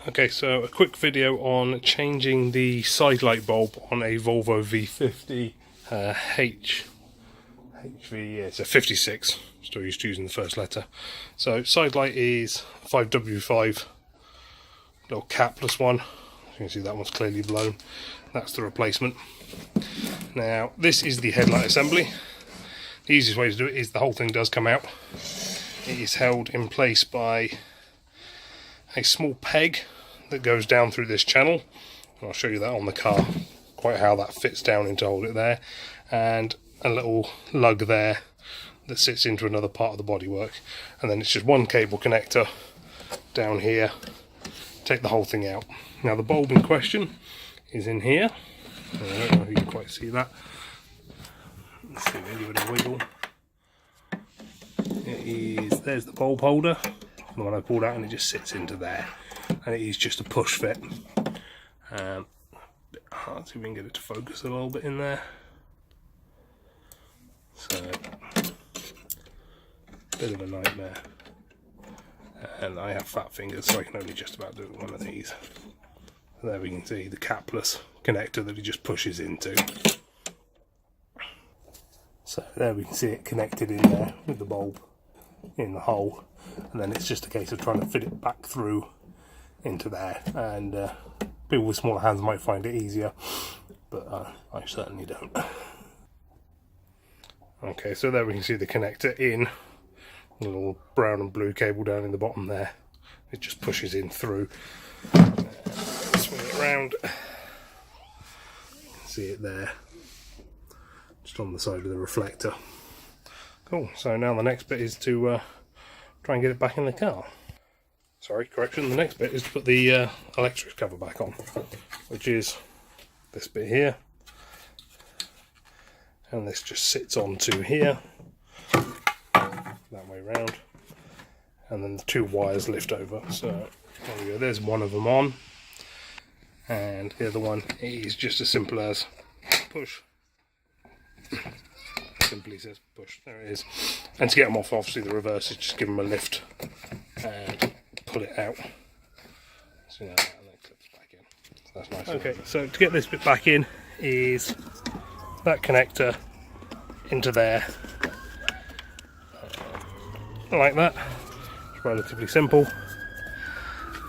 Okay, so a quick video on changing the side light bulb on a Volvo V50 HV, yeah, it's a 56, still used to using the first letter. So side light is 5W5, little capless one, you can see that one's clearly blown, that's the replacement. Now this is the headlight assembly. The easiest way to do it is the whole thing does come out. It is held in place by a small peg that goes down through this channel. I'll show you that on the car, quite how that fits down in to hold it there, and a little lug there that sits into another part of the bodywork, and then it's just one cable connector down here, take the whole thing out. Now the bulb in question is in here. I don't know if you can quite see that. Let's see, maybe a bit of wiggle. It is, there's the bulb holder, the one I pulled out, and it just sits into there, and it is just a push fit. A bit hard, see if we can get it to focus a little bit in there. So, bit of a nightmare, and I have fat fingers, so I can only just about do it with one of these. So there we can see the capless connector that it just pushes into. So there we can see it connected in there with the bulb in the hole, and then it's just a case of trying to fit it back through into there, and people with smaller hands might find it easier, but I certainly don't. Okay, so there we can see the connector in, a little brown and blue cable down in the bottom there. It just pushes in through. Swing it around, you can see it there, just on the side of the reflector. Cool, so now the next bit is to try and get it back in the car. Sorry, correction, the next bit is to put the electric cover back on, which is this bit here, and this just sits onto here, that way round, and then the two wires lift over. So there we go, there's one of them on, and the other one is just as simple as push. Simply says push, there it is. And to get them off, obviously the reverse is just give them a lift and pull it out. So now that, and then clips back in. So that's nice. Okay, so to get this bit back in is that connector into there, like that. It's relatively simple.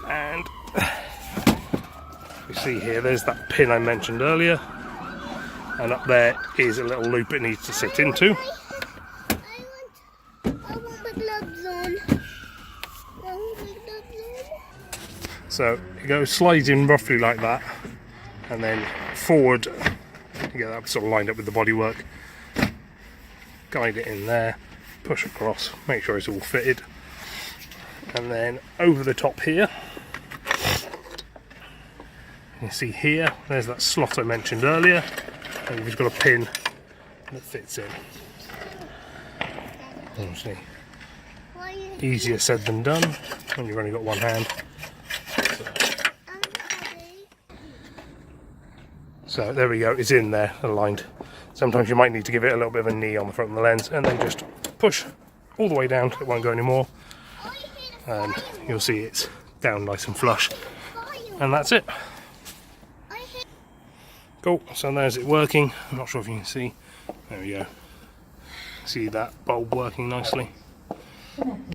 And you see here, there's that pin I mentioned earlier. And up there is a little loop it needs to sit into. I want the gloves on. So it goes, slides in roughly like that, and then forward, you get that sort of lined up with the bodywork. Guide it in there, push across, make sure it's all fitted, and then over the top here, you see here, there's that slot I mentioned earlier. And you've just got a pin that fits in. Obviously, easier said than done when you've only got one hand. So there we go, it's in there, aligned. Sometimes you might need to give it a little bit of a knee on the front of the lens, and then just push all the way down, it won't go anymore. And you'll see it's down nice and flush. And that's it. Cool, so there's it working. I'm not sure if you can see. There we go. See that bulb working nicely.